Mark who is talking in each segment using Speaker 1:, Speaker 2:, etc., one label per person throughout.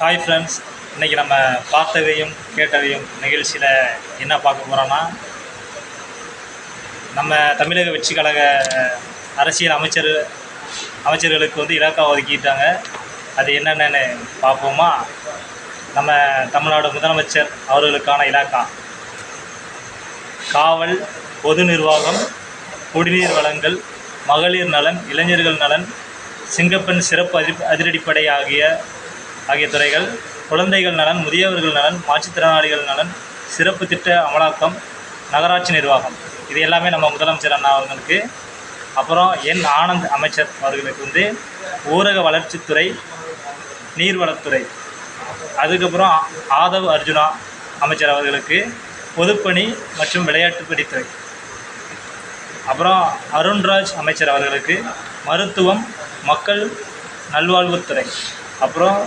Speaker 1: Hi friends, இன்றைக்கி நம்ம பார்த்ததையும் கேட்டதையும் நிகழ்ச்சியில் என்ன பார்க்க போகிறோன்னா, நம்ம தமிழக வெற்றி கழக அரசியல் அமைச்சர்களுக்கு வந்து இலாக்கா ஒதுக்கிட்டாங்க. அது என்னென்னு பார்ப்போமா? நம்ம தமிழ்நாடு முதலமைச்சர் அவர்களுக்கான இலாக்கா காவல், பொது நிர்வாகம், குடிநீர் வழங்கல், மகளிர் நலன், இளைஞர்கள் நலன், சிங்கப்பெண் சிறப்பு அதிரடிப்படை ஆகிய துறைகள், குழந்தைகள் நலன், முதியவர்கள் நலன், மாற்றுத்திறனாளிகள் நலன், சிறப்பு திட்ட அமலாக்கம், நகராட்சி நிர்வாகம். இது எல்லாமே நம்ம முதலமைச்சர் அண்ணா அவர்களுக்கு. அப்புறம் என் ஆனந்த் அமைச்சர் அவர்களுக்கு வந்து ஊரக வளர்ச்சித்துறை, நீர்வளத்துறை. அதுக்கப்புறம் ஆதவ் அர்ஜுனா அமைச்சர் அவர்களுக்கு பொதுப்பணி மற்றும் விளையாட்டுப்பணித்துறை. அப்புறம் அருண்ராஜ் அமைச்சர் அவர்களுக்கு மருத்துவம், மக்கள் நல்வாழ்வுத்துறை. அப்புறம்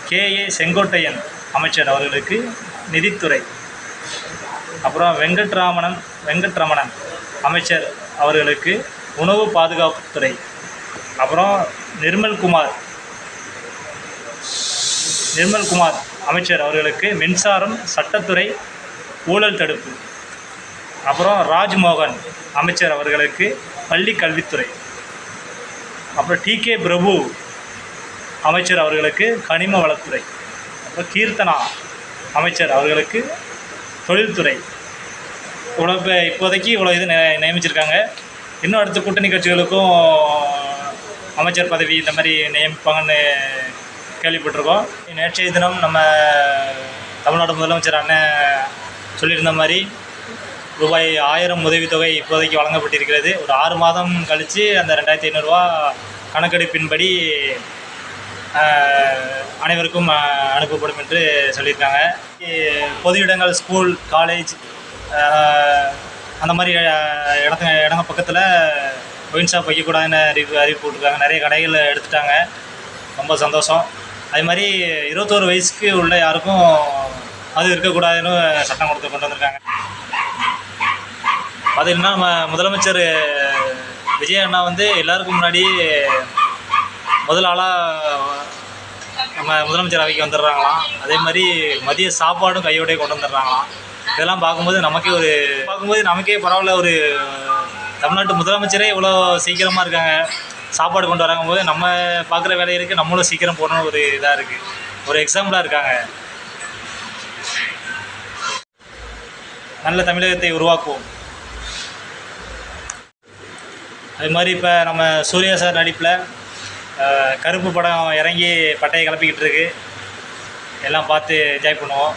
Speaker 1: KA செங்கோட்டையன் அமைச்சர் அவர்களுக்கு நிதித்துறை. அப்புறம் வெங்கட்ரமணன் அமைச்சர் அவர்களுக்கு உணவு பாதுகாப்புத்துறை. அப்புறம் நிர்மல்குமார் அமைச்சர் அவர்களுக்கு மின்சாரம், சட்டத்துறை, ஊழல் தடுப்பு. அப்புறம் ராஜ்மோகன் அமைச்சர் அவர்களுக்கு பள்ளி கல்வித்துறை. அப்புறம் TK பிரபு அமைச்சர் அவர்களுக்கு கனிம வளத்துறை. அப்புறம் கீர்த்தனா அமைச்சர் அவர்களுக்கு தொழில்துறை. இப்போதைக்கு இவ்வளோ இது நியமிச்சிருக்காங்க. இன்னும் அடுத்த கூட்டணி கட்சிகளுக்கும் அமைச்சர் பதவி இந்த மாதிரி நியமிப்பாங்கன்னு கேள்விப்பட்டிருக்கோம். நேற்றைய தினம் நம்ம தமிழ்நாடு முதலமைச்சர் அண்ணன் சொல்லியிருந்த மாதிரி ரூபாய் 1000 உதவித்தொகை இப்போதைக்கு வழங்கப்பட்டிருக்கிறது. ஒரு 6 மாதம் கழித்து அந்த 2500 கணக்கெடுப்பின்படி அனைவருக்கும் அனுப்பப்படும் என்று சொல்லியிருக்காங்க. பொது இடங்கள், ஸ்கூல், காலேஜ் அந்த மாதிரி இடங்க பக்கத்தில் ஒயின் ஷாப் வைக்கக்கூடாதுன்னு அறிவிப்பு போட்டிருக்காங்க. நிறைய கடைகள் எடுத்துட்டாங்க. ரொம்ப சந்தோஷம். அது மாதிரி 21 வயசுக்கு உள்ள யாருக்கும் அது இருக்கக்கூடாதுன்னு சட்டம் கொண்டு வந்திருக்காங்க. பார்த்திங்கன்னா நம்ம முதலமைச்சர் விஜய் அண்ணா வந்து எல்லாருக்கும் முன்னாடி முதல் ஆளாக நம்ம முதலமைச்சர் அவைக்கு வந்துடுறாங்களாம். அதே மாதிரி மதிய சாப்பாடும் கையோடய கொண்டு வந்துடுறாங்களாம். இதெல்லாம் பார்க்கும்போது நமக்கே பரவாயில்ல, ஒரு தமிழ்நாட்டு முதலமைச்சரே இவ்வளோ சீக்கிரமாக இருக்காங்க, சாப்பாடு கொண்டு வராங்க போது நம்ம பார்க்குற வேலைகளுக்கு நம்மளும் சீக்கிரம் போகணுன்னு ஒரு இதாக இருக்குது, ஒரு எக்ஸாம்பிளாக இருக்காங்க. நல்ல தமிழகத்தை உருவாக்குவோம். அது மாதிரி இப்போ நம்ம சூர்யா சார் நடிப்பில் கருப்பு படம் இறங்கி பட்டையை கிளப்பிக்கிட்டு இருக்கு. எல்லாம் பார்த்து என்ஜாய் பண்ணுவோம்.